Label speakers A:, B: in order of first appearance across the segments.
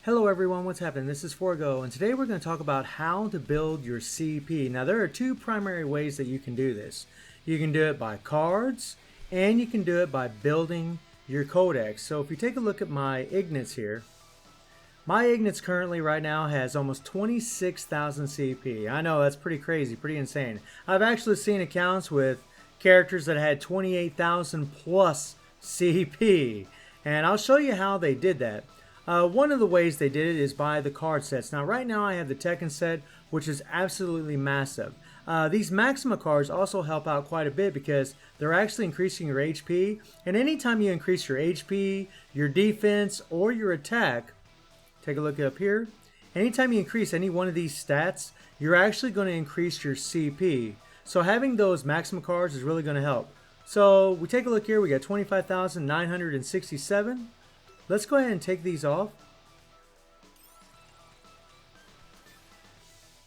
A: Hello everyone, what's happening? This is Forgo, and today we're going to talk about how to build your CP. Now there are two primary ways that you can do this. You can do it by cards, and you can do it by building your Codex. So if you take a look at my Ignates here, my Ignates currently right now has almost 26,000 CP. I know that's pretty crazy, pretty insane. I've actually seen accounts with characters that had 28,000 plus CP, and I'll show you how they did that. One of the ways they did it is by the card sets. Now right now I have the Tekken set, which is absolutely massive. These Maxima cards also help out quite a bit because they're actually increasing your HP, and anytime you increase your HP, your defense, or your attack, take a look up here, anytime you increase any one of these stats, you're actually going to increase your CP. So having those Maxima cards is really going to help. So we take a look here, we got 25,967. Let's go ahead and take these off.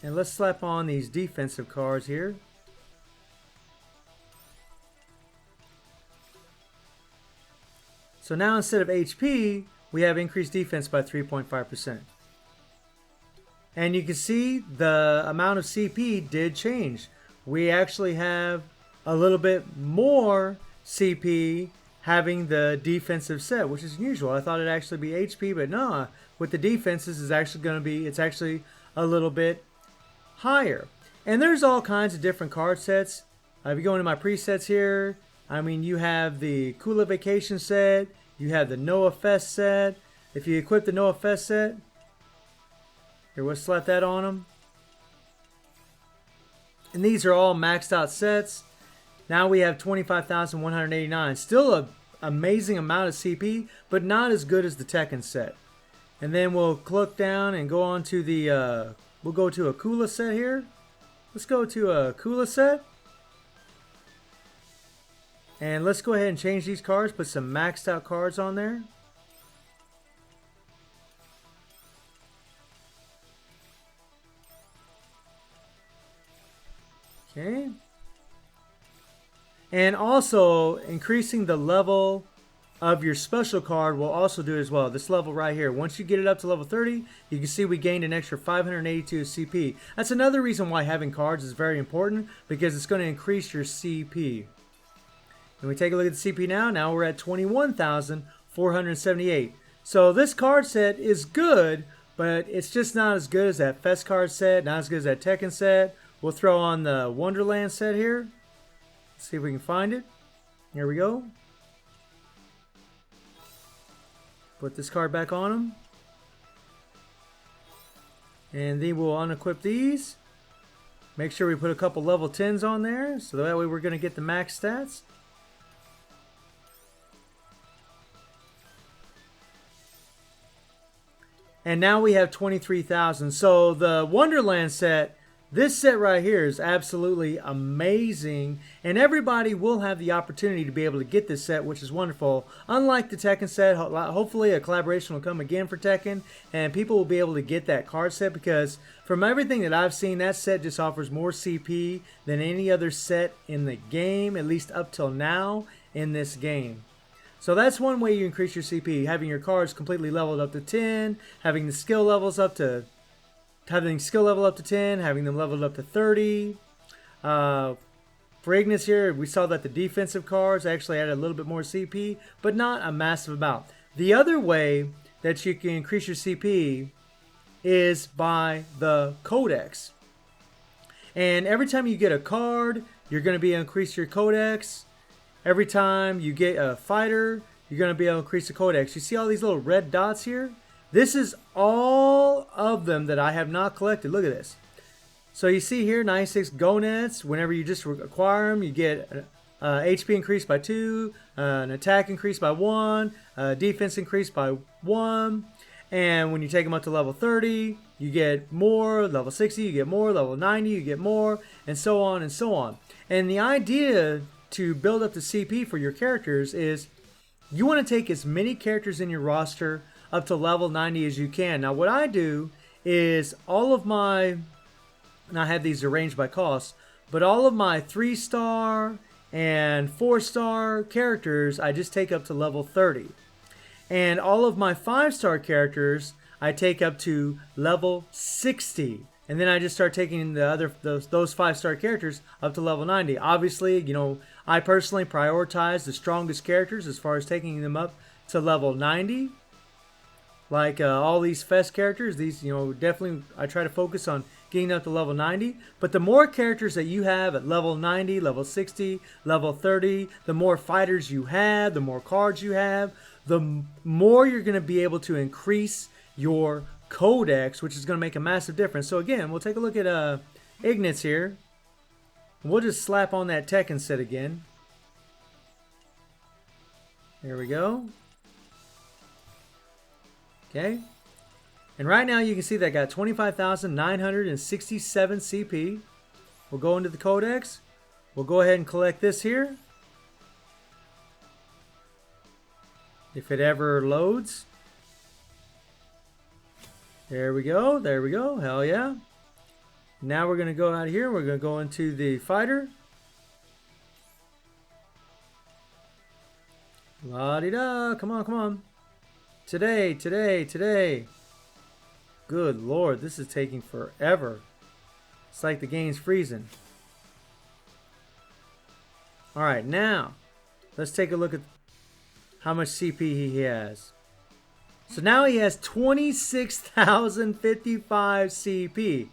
A: And let's slap on these defensive cards here. So now instead of HP, we have increased defense by 3.5%. And you can see the amount of CP did change. We actually have a little bit more CP having the defensive set, which is unusual. I thought it'd actually be HP, but no, with the defenses is actually going to be, it's actually a little bit higher. And there's all kinds of different card sets. If you go into my presets here, I mean, you have the Kula Vacation set, you have the Noah Fest set. If you equip the Noah Fest set, here, we'll slap that on them. And these are all maxed out sets. Now we have 25,189. Still an amazing amount of CP, but not as good as the Tekken set. And then we'll click down and go on to the, we'll go to a Kula set here. Let's go to a Kula set. And let's go ahead and change these cards, put some maxed out cards on there. Okay. And also, increasing the level of your special card will also do it as well. This level right here, once you get it up to level 30, you can see we gained an extra 582 CP. That's another reason why having cards is very important, because it's going to increase your CP. And we take a look at the CP now. Now we're at 21,478. So this card set is good, but it's just not as good as that Fest card set, not as good as that Tekken set. We'll throw on the Wonderland set here. See if we can find it. Here we go. Put this card back on them. And then we'll unequip these. Make sure we put a couple level 10s on there, so that way we're going to get the max stats. And now we have 23,000. So the Wonderland set, this set right here is absolutely amazing, and everybody will have the opportunity to be able to get this set, which is wonderful. Unlike the Tekken set, hopefully a collaboration will come again for Tekken, and people will be able to get that card set, because from everything that I've seen, that set just offers more CP than any other set in the game, at least up till now in this game. So that's one way you increase your CP, having your cards completely leveled up to 10, having the skill levels up to having skill level up to 10, having them leveled up to 30. For Ignis here, we saw that the defensive cards actually added a little bit more CP, but not a massive amount. The other way that you can increase your CP is by the Codex. And every time you get a card, you're going to be able to increase your Codex. Every time you get a fighter, you're going to be able to increase the Codex. You see all these little red dots here? This is all of them that I have not collected. Look at this. So you see here, 96 Gonads. Whenever you just acquire them, you get HP increased by 2, an attack increased by 1, defense increased by 1. And when you take them up to level 30, you get more. Level 60, you get more. Level 90, you get more. And so on and so on. And the idea to build up the CP for your characters is you want to take as many characters in your roster up to level 90 as you can. Now what I do is all of my, and I have these arranged by cost, but all of my 3-star and 4-star characters I just take up to level 30. And all of my 5-star characters I take up to level 60. And then I just start taking the other those 5-star characters up to level 90. Obviously, you know, I personally prioritize the strongest characters as far as taking them up to level 90. Like all these fest characters, these, you know, definitely I try to focus on getting up to level 90. But the more characters that you have at level 90, level 60, level 30, the more fighters you have, the more cards you have, the more you're going to be able to increase your Codex, which is going to make a massive difference. So again, we'll take a look at Ignatz here. We'll just slap on that Tekken set again. There we go. Okay. And right now you can see that I got 25,967 CP. We'll go into the Codex. We'll go ahead and collect this here. If it ever loads. There we go. There we go. Hell yeah. Now we're going to go out here. We're going to go into the fighter. La-di-da. Come on, come on. Today, today, today. Good Lord, this is taking forever. It's like the game's freezing. Alright, now, let's take a look at how much CP he has. So now he has 26,055 CP.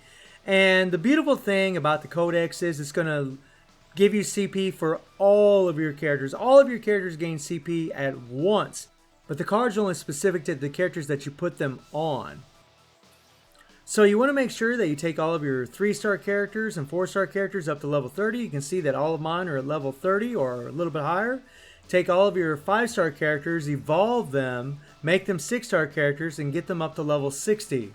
A: And the beautiful thing about the Codex is it's going to give you CP for all of your characters. All of your characters gain CP at once. But the cards are only specific to the characters that you put them on. So you want to make sure that you take all of your 3-star characters and 4-star characters up to level 30. You can see that all of mine are at level 30 or a little bit higher. Take all of your 5-star characters, evolve them, make them 6-star characters, and get them up to level 60.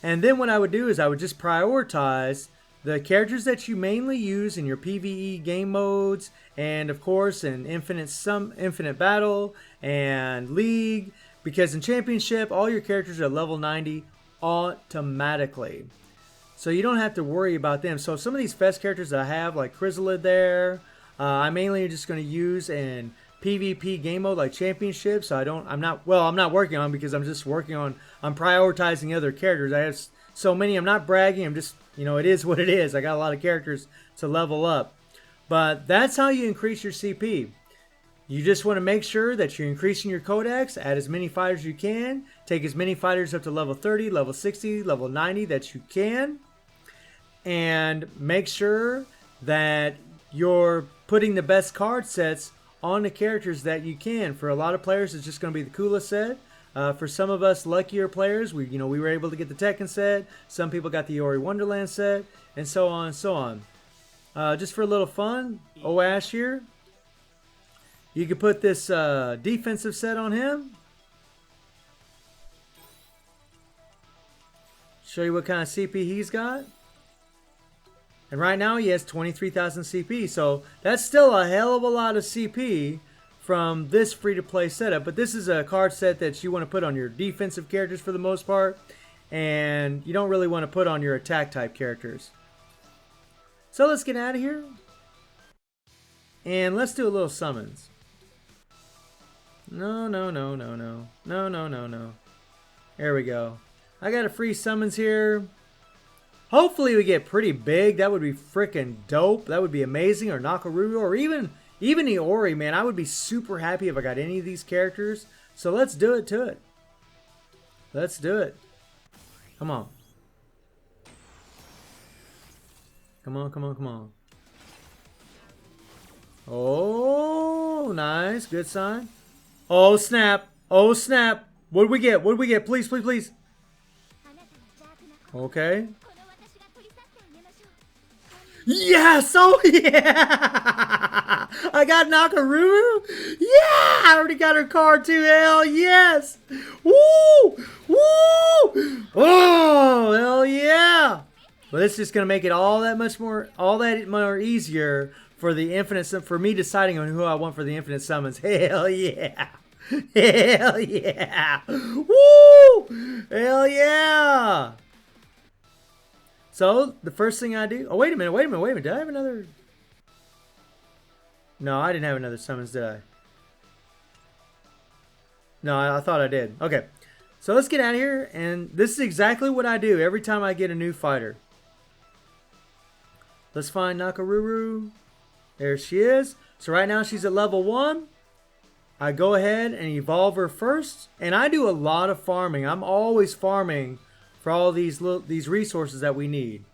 A: And then what I would do is I would just prioritize the characters that you mainly use in your PvE game modes, and of course in Infinite Battle and League, because in Championship all your characters are at level 90 automatically. So you don't have to worry about them. So some of these fest characters that I have, like Chrysalid there, I mainly are just going to use in PvP game mode like Championship. So I'm not working on, because I'm just working on, I'm prioritizing other characters. I have so many, I'm not bragging, I'm just, you know, it is what it is. I got a lot of characters to level up. But that's how you increase your CP. You just want to make sure that you're increasing your Codex, add as many fighters as you can, take as many fighters up to level 30, level 60, level 90 that you can, and make sure that you're putting the best card sets on the characters that you can. For a lot of players, it's just going to be the coolest set. For some of us luckier players, we were able to get the Tekken set. Some people got the Ori Wonderland set, and so on and so on. Just for a little fun, Oash here. You could put this defensive set on him. Show you what kind of CP he's got. And right now he has 23,000 CP. So that's still a hell of a lot of CP from this free-to-play setup. But this is a card set that you want to put on your defensive characters for the most part. And you don't really want to put on your attack type characters. So let's get out of here. And let's do a little summons. No. There we go. I got a free summons here. Hopefully we get pretty big. That would be freaking dope. That would be amazing. Or Nakaruru, or even the Ori, man. I would be super happy if I got any of these characters. So let's do it to it. Let's do it. Come on. Come on. Oh, nice. Good sign. Oh, snap. Oh, snap. What do we get? What do we get? Please. Okay. Yes! Oh, yeah! I got Nakaruru. Yeah! I already got her card too. Hell yes! Woo! Oh, hell yeah! Well, this is just going to make it all that more easier for the infinite, for me deciding on who I want for the infinite summons. Hell yeah! Hell yeah! Woo! Hell yeah! So the first thing I do. Oh, wait a minute. Did I have another? No, I didn't have another summons, did I? No, I thought I did. Okay. So let's get out of here, and this is exactly what I do every time I get a new fighter. Let's find Nakaruru. There she is. So right now she's at level 1. I go ahead and evolve her first, and I do a lot of farming. I'm always farming for all these resources that we need.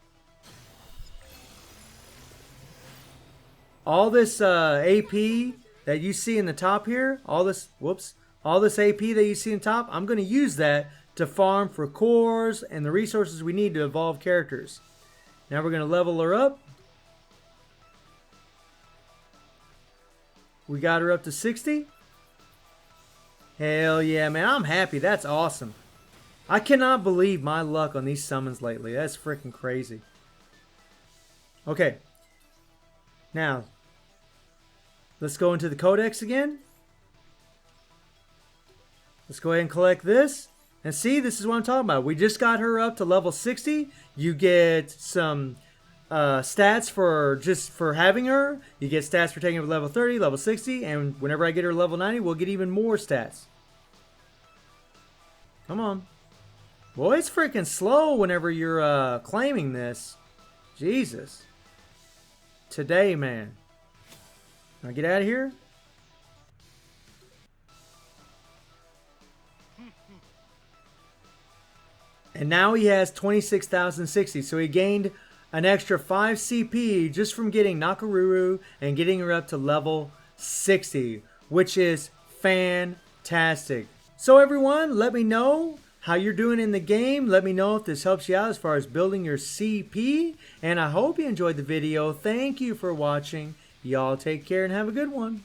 A: All this AP that you see in the top here, all this AP that you see in the top, I'm going to use that to farm for cores and the resources we need to evolve characters. Now we're going to level her up. We got her up to 60. Hell yeah, man. I'm happy. That's awesome. I cannot believe my luck on these summons lately. That's freaking crazy. Okay. Now, let's go into the Codex again. Let's go ahead and collect this. And see, this is what I'm talking about. We just got her up to level 60. You get some stats for having her. You get stats for taking her to level 30, level 60. And whenever I get her to level 90, we'll get even more stats. Come on. Boy, it's freaking slow whenever you're claiming this. Jesus. Today, man. Now get out of here. And now he has 26,060. So he gained an extra 5 CP just from getting Nakaruru and getting her up to level 60, which is fantastic. So everyone, let me know how you're doing in the game. Let me know if this helps you out as far as building your CP. And I hope you enjoyed the video. Thank you for watching. Y'all take care and have a good one.